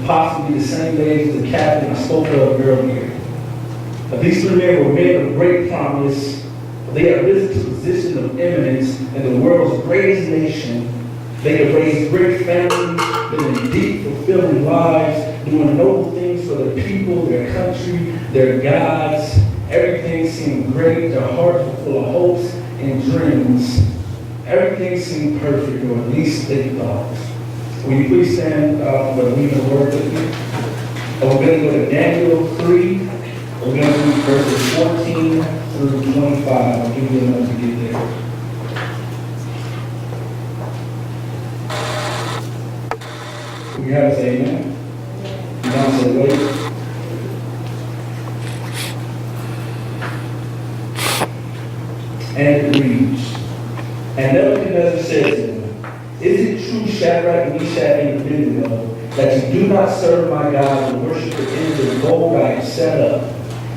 possibly the same age as the captain I spoke of earlier. But these three men were men of great promise. They had risen to a position of eminence in the world's greatest nation. They had raised great families, living deep, fulfilling lives, doing noble things for their people, their country, their gods. Everything seemed great. Their hearts were full of hopes and dreams. Everything seemed perfect, or at least they thought. Will you please stand for the reading of the word with me? We're going to go to Daniel 3. We're going to read verses 14 through 25. I'll give you a moment to get there. We have to say amen. You don't say wait. And it reads, and Nebuchadnezzar said to them, is it true, Shadrach, Meshach, and Abednego, that you do not serve my God and worship the image of gold I have set up?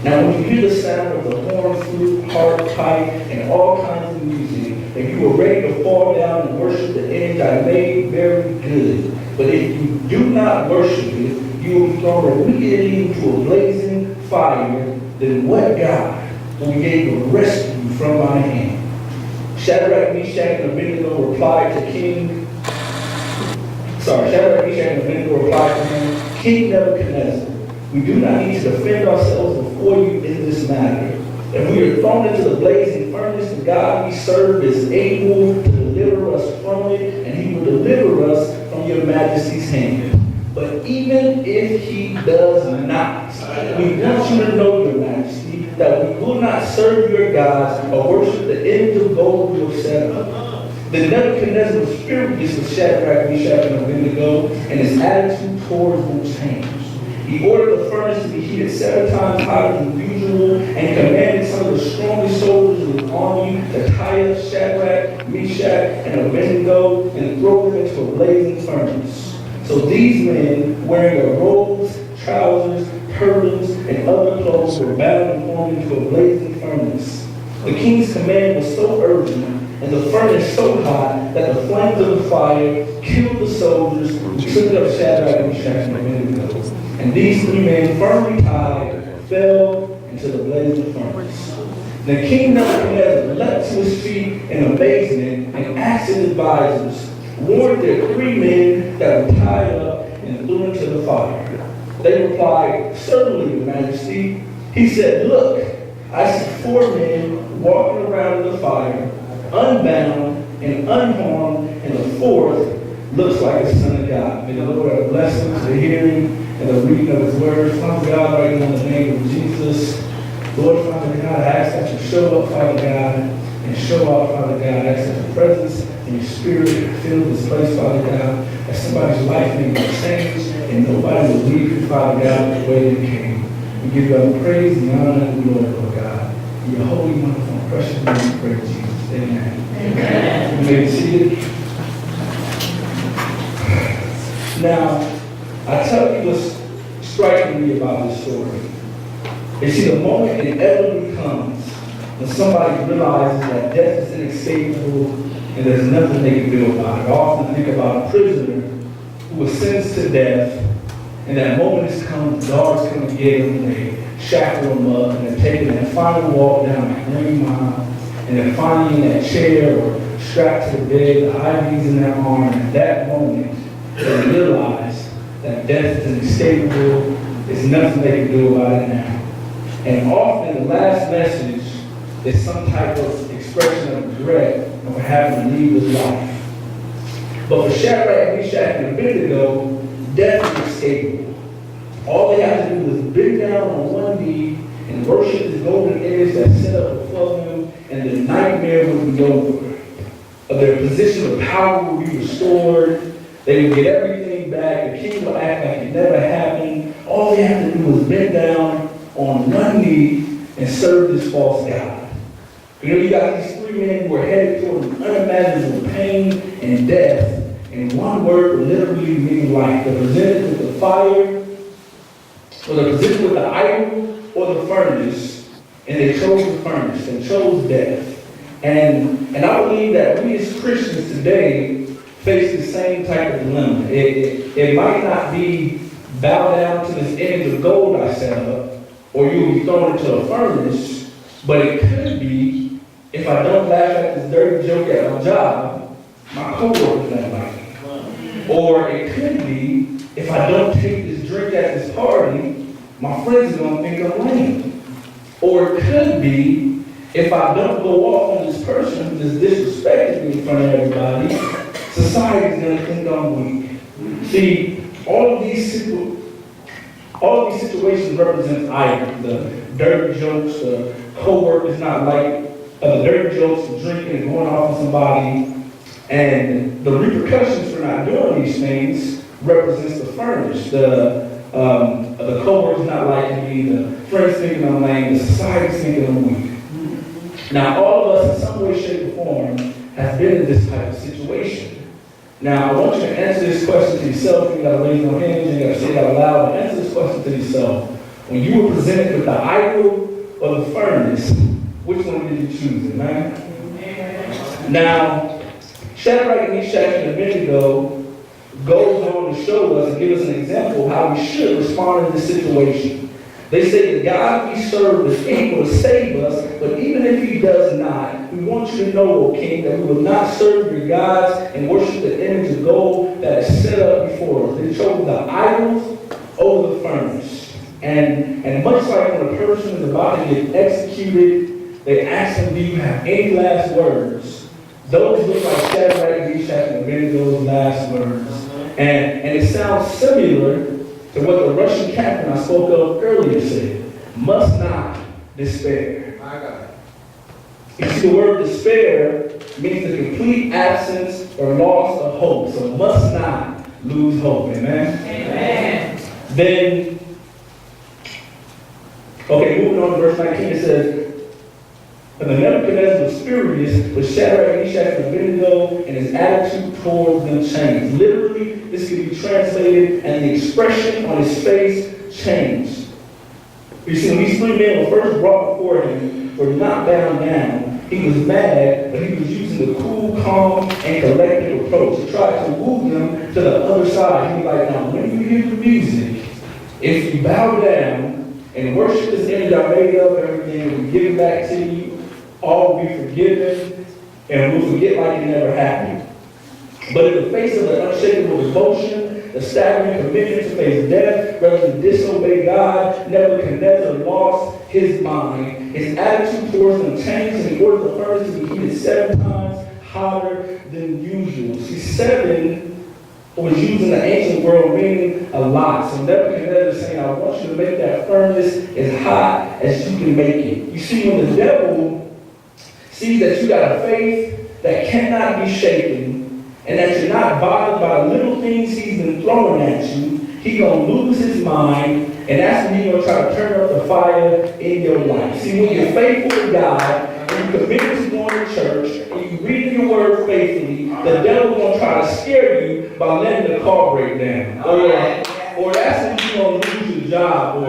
Now when you hear the sound of the horn, flute, harp, pipe, and all kinds of music, and you are ready to fall down and worship the image I made, very good. But if you do not worship it, you will be thrown immediately into a blazing fire. Then what God will be able to rescue you from my hand? Shadrach, Meshach, and Abednego replied to him, King Nebuchadnezzar, we do not need to defend ourselves before you in this matter. If we are thrown into the blazing furnace, the God we serve is able to deliver us from it, and he will deliver us from your majesty's hand. But even if he does not, we want you to know, your majesty, that we will not serve your gods or worship the image of gold you have set up. Then Nebuchadnezzar was furious with Shadrach, Meshach, and Abednego, and his attitude towards them changed. He ordered the furnace to be heated 7 times hotter than usual, and commanded some of the strongest soldiers of his army to tie up Shadrach, Meshach, and Abednego and throw them into a blazing furnace. So these men, wearing their robes, trousers, turbans, and other clothes, were bound and thrown into a blazing furnace. The king's command was so urgent, and the furnace so hot, that the flames of the fire killed the soldiers who took up Shadrach, Meshach, and Abednego. And these 3 men, firmly tied, fell into the blazing furnace. The king Nebuchadnezzar leapt to his feet in amazement and asked his advisors, weren't there 3 men that were tied up and threw into the fire? They replied, certainly, your majesty. He said, look, I see 4 men walking around in the fire, unbound and unharmed, and the 4th looks like the Son of God. May the Lord have blessings to the hearing and the reading of his word. Father God, right now in the name of Jesus, Lord, Father God, I ask that you show up, Father God, and show out, Father God. I ask that your presence and your spirit fill this place, Father God, that somebody's life may be changed and nobody will leave you, Father God, the way they came. We give you all the praise, the honor, and the glory, Lord God. In your holy, wonderful, and precious name, we pray, Jesus. Amen. Amen. You may be seated. Now, I tell you what's striking me about this story. You see, the moment inevitably comes when somebody realizes that death is inescapable and there's nothing they can do about it. I often think about a prisoner who was sentenced to death, and that moment has come, the guards come to get him, they shackle him up, and they're taking that final walk down that Green Mile, and they're finally in that chair or strapped to the bed, the IVs in their arm, and at that moment, they realize that death is inescapable, there's nothing they can do about it now. And often the last message is some type of expression of regret of having to leave this life. But for Shadrach, Meshach, and Abednego, death is inescapable. All they have to do is bend down on one knee and worship this golden image that's set up before them, and the nightmare would be over. Their position of power would be restored. They would get everything back. The king would act like it never happened. All they have to do is bend down on one knee and serve this false god. You know, you got these 3 men who are headed toward unimaginable pain and death, and one word will literally mean life. They're presented with the fire, or they're presented with the idol or the furnace, and they chose the furnace. They chose death. And I believe that we as Christians today face the same type of dilemma. It might not be bow down to this image of gold I set up, or you'll be thrown into a furnace. But it could be, if I don't laugh at this dirty joke at my job, my coworkers don't like me. Or it could be, if I don't take this drink at this party, my friends are going to think I'm lame. Or it could be, if I don't go off on this person who just disrespected me in front of everybody, society is going to think I'm weak. See, all of these situations represent either the dirty jokes, the co-workers not like, the dirty jokes, the drinking and going off on somebody, and the repercussions for not doing these things represents the furnace. The co-workers not liking me, the friends thinking I'm lame, the society's thinking I'm weak. Now, all of us in some way, shape, or form have been in this type of situation. Now, I want you to answer this question to yourself. You gotta raise your hand, you gotta say it out loud, and answer this question to yourself. When you were presented with the idol or the furnace, which one did you choose, amen? Now, Shadrach, Meshach, and Abednego goes on to show us and give us an example of how we should respond in this situation. They say the God we serve is able to save us, but even if he does not, we want you to know, O king, that we will not serve your gods and worship the image of gold that is set up before us. They chose the idols over the furnace. And much like when a person is about to get executed, they ask them, do you have any last words? Those look like Shadrach, Meshach, and Abednego's last words. And it sounds similar to what the Russian captain I spoke of earlier said, must not despair. You see, the word despair means the complete absence or loss of hope. So must not lose hope. Amen? Amen. Then, okay, moving on to verse 19, it says, and the Nebuchadnezzar was furious with Shadrach, Meshach, and Abednego, and his attitude towards them changed. Literally, this can be translated, and the expression on his face changed. You see, when these three men were first brought before him, were not bound down. He was mad, but he was using the cool, calm, and collected approach to try to move them to the other side. He was like, now, when you hear the music, if you bow down and worship this image I made up, everything will give it back to you. All will be forgiven, and we'll forget like it never happened. But in the face of the unshakable devotion, the staggering commitment to face death rather than disobey God, Nebuchadnezzar lost his mind. His attitude towards them changed, and he ordered the furnace to be heated 7 times hotter than usual. See, 7 was used in the ancient world meaning a lot. So Nebuchadnezzar is saying, I want you to make that furnace as hot as you can make it. You see, when the devil sees that you got a faith that cannot be shaken, and that you're not bothered by the little things he's been throwing at you, he's going to lose his mind, and that's when he's going to try to turn up the fire in your life. See, when you're faithful to God, and you're committed to going to church, and you read your word faithfully, the devil's going to try to scare you by letting the car break down. Or that's when you're going to lose your job,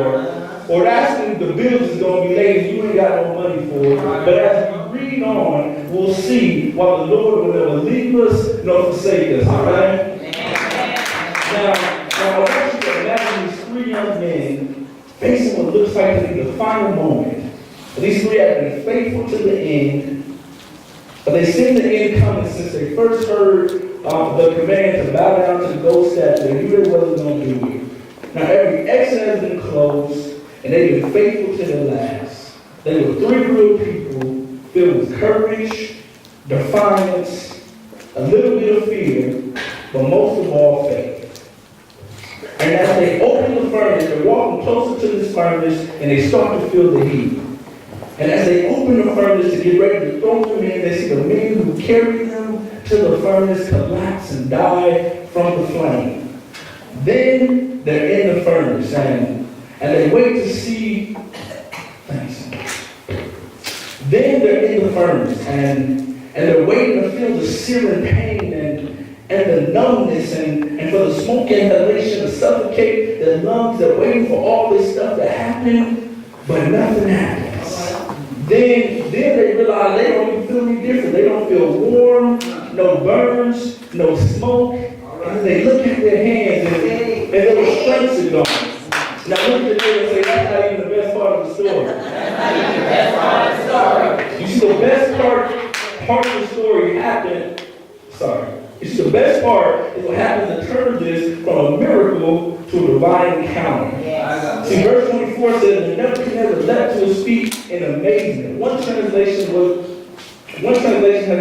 or that's when the bills is going to be late and you ain't got no money for it. But as we read on, we'll see why the Lord will never leave us nor forsake us. All right? Now I want you to imagine these 3 young men facing what looks like to be the final moment. These 3 have been faithful to the end, but they seen the end coming since they first heard the command to bow down to the gold statue. They knew they wasn't going to do it. Now every exit has been closed, and they've been faithful to the last. They were 3 real people filled with courage, defiance, a little bit of fear, but most of all faith. And as they open the furnace, they're walking closer to this furnace, and they start to feel the heat. And as they open the furnace to get ready to throw them in, they see the men who carried them to the furnace collapse and die from the flame. Then they're in the furnace, and they wait to see, then they're in the furnace, and they're waiting to feel the searing pain and the numbness, and for the smoke inhalation to suffocate their lungs. They're waiting for all this stuff to happen, but nothing happens. Then they realize they don't even feel any different. They don't feel warm, no burns, no smoke. And they look at their hands, and their strengths are best part is what happens to turn this from a miracle to a divine encounter. Yes. See, verse 24 says, and Nebuchadnezzar leapt to his feet in amazement. One translation has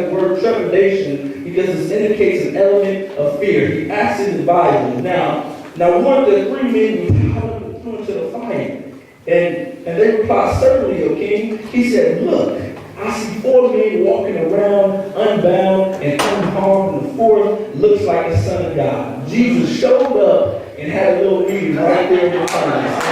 the word trepidation because it indicates an element of fear. He asked his advisors. Now one of the three men was thrown into the fire. And they replied, certainly, O king. He said, look, I see 4 men walking around unbound and unharmed, and the fourth looks like the Son of God. Jesus showed up and had a little meeting right there in the furnace.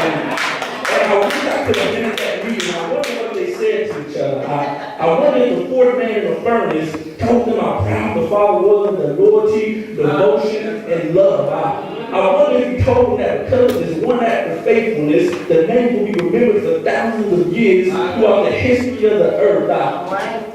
And I wish I could have been at that meeting. I wonder what they said to each other. I wonder if the fourth man in the furnace told them how proud the Father was of their loyalty, devotion, and love. I wonder if he told them that because of this one act of faithfulness, the name will be remembered for thousands of years throughout the history of the earth. I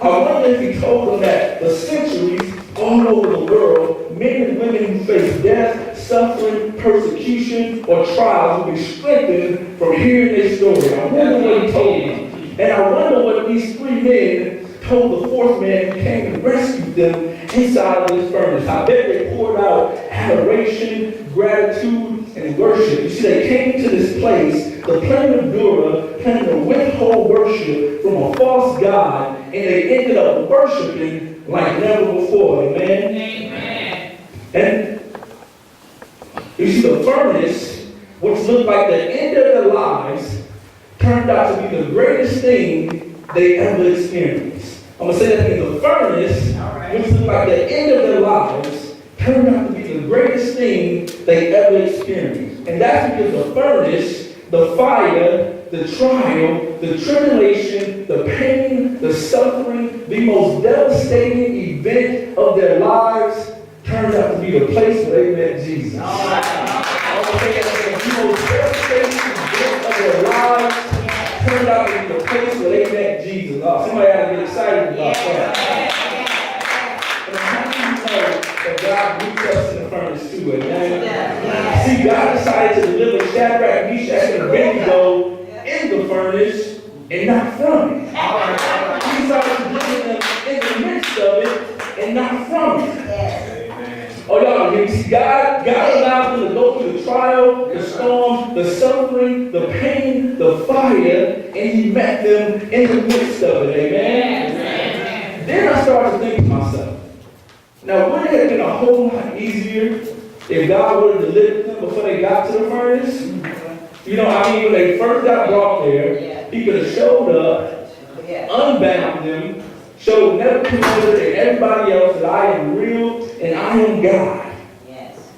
wonder if he told them that for centuries, all over the world, men and women who face death, suffering, persecution, or trials will be strengthened from hearing this story. I wonder what he told them. And I wonder what these 3 men told the fourth man who came and rescued them inside of this furnace. I bet they poured out adoration, gratitude, and worship. You see, they came to this place, the plain of Dura, planning to withhold worship from a false god, and they ended up worshiping like never before. Amen? Amen. And you see, the furnace, which looked like the end of their lives, turned out to be the greatest thing they ever experienced. I'm going to say that again. The furnace, which looked like the end of their lives, turned out to be the greatest thing they ever experienced. And that's because the furnace, the fire, the trial, the tribulation, the pain, the suffering, the most devastating event of their lives turned out to be the place where they met Jesus. I'm going to say that again. The most devastating event of their lives turned out to be the place where they met Jesus. Oh, somebody ought to get excited about that. And how do you know that God reached us in the furnace too? Amen. See, God decided to deliver Shadrach, Meshach, and Abednego in the furnace and not from it. He decided to deliver them in the midst of it and not from it. Oh, y'all, you see, God allowed them to go through the trial, the storm, the suffering, the pain, the fire, and he met them in the midst of it. Amen? Then I started to think to myself, now, wouldn't it have been a whole lot easier if God would have delivered them before they got to the furnace? You know, I mean, when they first got brought there, he could have showed up, unbound them, showed Nebuchadnezzar and everybody else that I am real and I am God. Yes.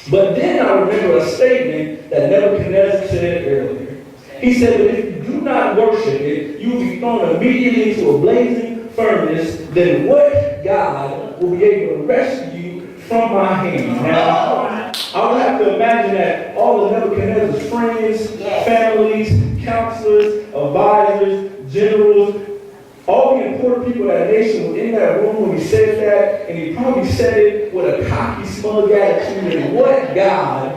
But then I remember a statement that Nebuchadnezzar said earlier. He said that if you do not worship it, you will be thrown immediately into a blazing furnace. Then what God will be able to rescue you from my hand? Now, I would have to imagine that all of Nebuchadnezzar's friends, families, counselors, advisors, generals, all the important people of that nation were in that room when he said that, and he probably said it with a cocky, smug attitude, and what God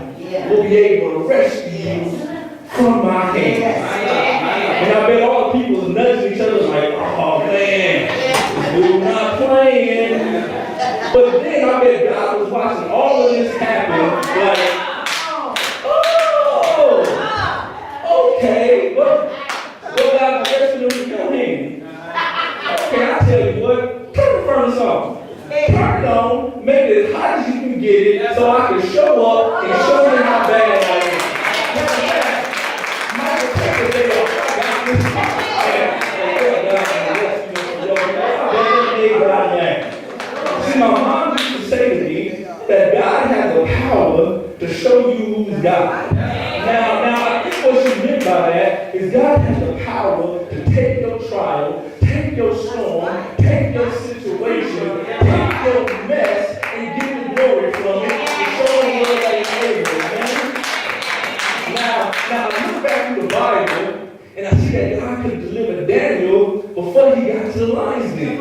will be able to rescue you from my hand. And I bet all the people are nudging each other like, oh man, we're not playing. But then I bet God was watching all of this happen like, oh, okay, well God, the rest of them with your hand. Okay, I tell you what, turn the furnace off. Turn it on, make it as hot as you can get it, so I can show up and show you how bad I am. Michael Pepper said, I got this. See, my mom used to say to me that God has the power to show you who's God. Now, I think what she meant by that is God has the power to take your trial, take your storm, take your situation, take your mess, and give the glory from it and show them what they able. Now, I look back through the Bible and I see that God could deliver Daniel before he got to the lion's den.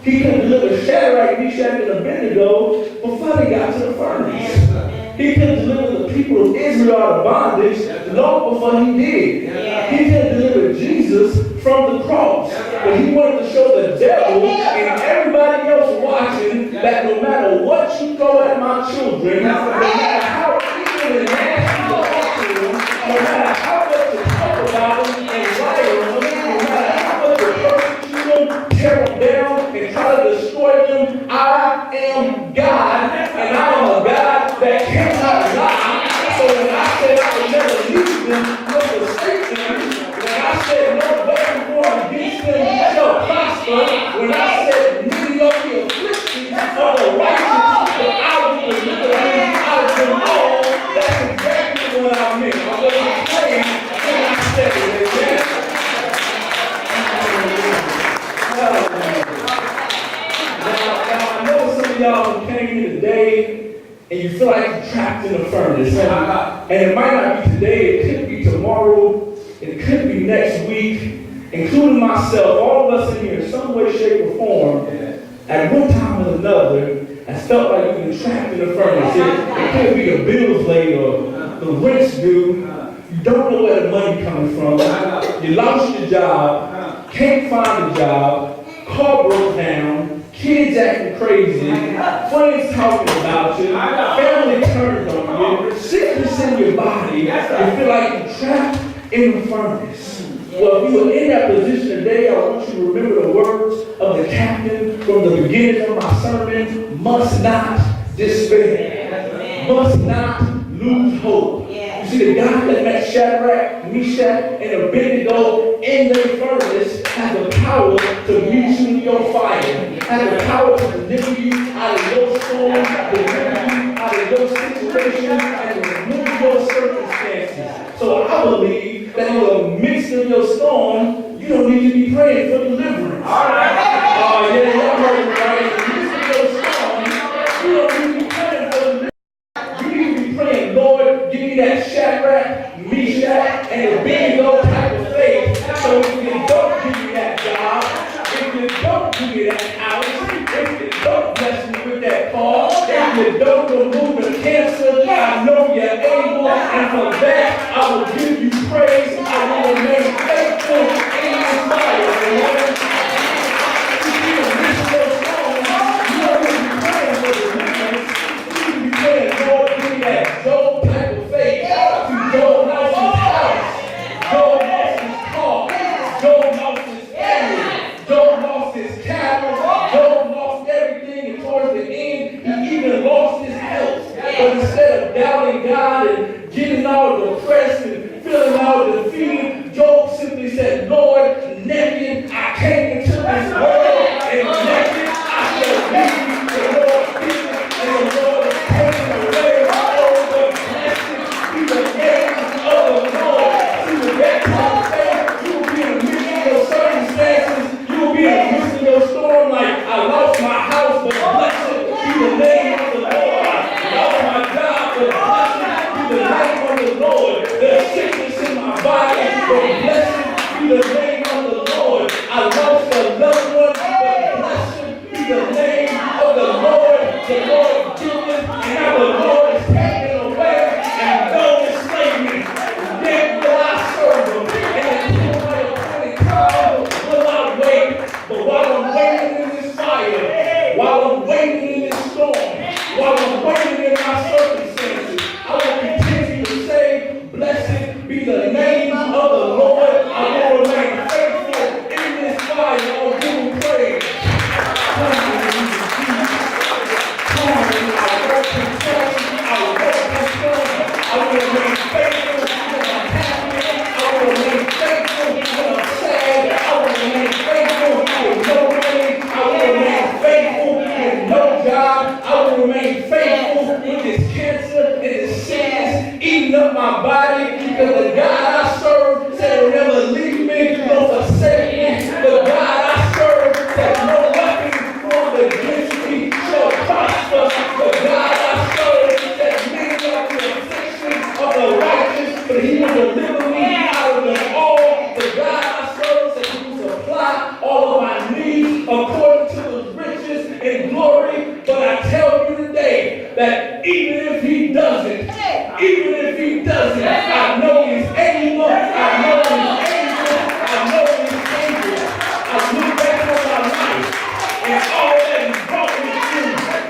He could deliver Shadrach, Meshach, and Abednego before they got to the furnace. He could deliver the people of Israel out of bondage long before he did. He could deliver Jesus from the cross. But he wanted to show the devil and everybody else watching that no matter what you throw at my children, no matter how evil and nasty you talk to them, no matter how much you talk about them and lie on them, no matter how much you persecute them, tear them down, and try to destroy them, I am God, and I am a God that cannot lie. So when I said I would never leave them, nor forsake them, when I said no weapon formed against them shall prosper, when I said many of the afflictions of the righteous, but I will deliver them out of them all, that's exactly what I meant. I wasn't playing when I said it, amen? Now, I know some of y'all who came here today and you feel like you're trapped in a furnace. And it might not be today, it could be tomorrow, it could be next week, including myself. All of us in here, in some way, shape, or form, at one time or another, has felt like you've been trapped in a furnace. It could be the bills late or the rent's due. You don't know where the money coming from. You lost your job, can't find a job, car broke down, kids acting crazy, friends talking about you, family turned on you, sickness in your body, you feel like you're trapped in the furnace. Well, if you are in that position today, I want you to remember the words of the captain from the beginning of my sermon: must not despair, must not lose hope. You see, the God that met Shadrach, Meshach, and Abednego in the furnace has the power to meet you in your fire, has the power to deliver you out of your storm, deliver you out of your situation, and remove your circumstances. So I believe that in the midst of your storm, you don't need to be praying for deliverance. All right. Yeah, y'all heard me right. In the midst of your storm, you don't need to be praying for deliverance. You need to be praying, Lord, give me that Shadrach, Meshach, and Abednego type of faith. So if you don't give me that job, if you don't give me that house, if you don't bless me with that car, if you don't remove the cancer, I know you're able, and for that I will give you praise. I will remain faithful in this fire. Amen. You don't need to be praying for deliverance. You need to be praying, Lord, give me that Job type of faith. To Job lost his house, Job lost his car, Job lost his family, Job lost his cattle, Job lost everything, and towards the end, he even lost his health. But instead of doubting God and getting all depressed and feeling all defeated, Job simply said, Lord, naked I came into this world, and naked I shall leave. The Lord gives, and the Lord is taking away. Oh, but blessed be the name of the Lord. See, with that type of faith, you will be in the midst of your circumstances. You will be in the midst of your storm, like I lost my house, but blessed be the name of the Lord. I lost my job, but blessed be the name of the Lord. There's sickness in my body, but blessed be the name of the Lord. I lost a loved one, but blessed be the name of the Lord. The Lord giveth, and now the Lord is taking away, and though it slay me, yet will I serve him. And until my appointed time will I wait. But while I'm waiting in this fire, while I'm waiting in this storm, while I'm waiting in my circumstances, I will continue to say, blessed be the name of the Lord. I will remain faithful in this fire. I will give him praise. I will remain faithful when I'm happy. I will remain faithful when I'm sad. I will remain faithful with no money. I will remain faithful with no job. I will remain faithful with this cancer and this sickness eating up my body, because the God I serve said he'll never leave me nor forsake me. The God I serve said no weapon formed against me shall prosper. The God I serve said many of the afflictions of the righteous, but he will deliver me out of them all. The God I serve said he will supply all of my needs according to his riches and glory. But I tell you today that even if he doesn't, I know he's able. I know he's able. I know he's able. I look back on my life and all that he brought me through.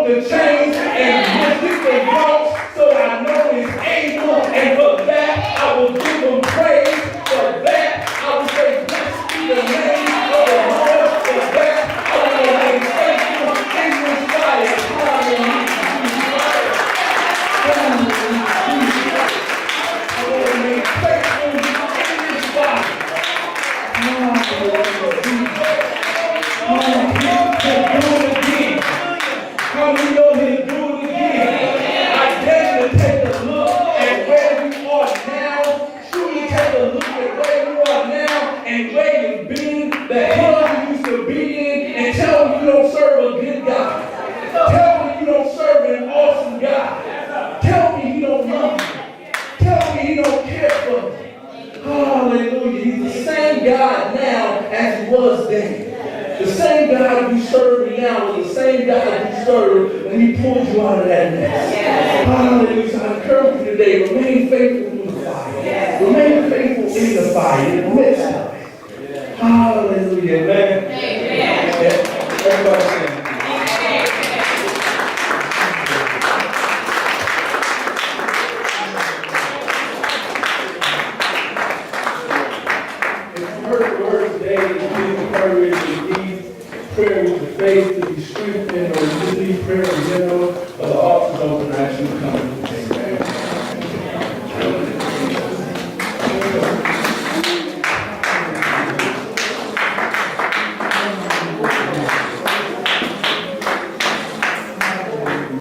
broke the chains and lifted the yokes. So I know he's able, and for that I will give him praise. For that I will say, blessed be the name of the Lord. For that I will remain faithful in his fire. Hallelujah. I will remain faithful in his fire. How many know he'll do it again? I dare you to take a look at where you are now. Truly take a look at where you are now and where you've been, the hell you used to be in, and tell me you don't serve a good God. Tell me you don't serve an awesome God. Tell me he don't love me. Tell me he don't care for me. Hallelujah. He's the same God now as he was then. The same God you serve now is the same God you served when he pulled you out of that mess. Hallelujah. So I encourage you today, remain faithful in the fire. Remain faithful in the fire, in the midst of it. Hallelujah. Amen. Yeah. Everybody sing. Prayer with the faith to be strengthened, or you need prayer in general, or the office open as you come.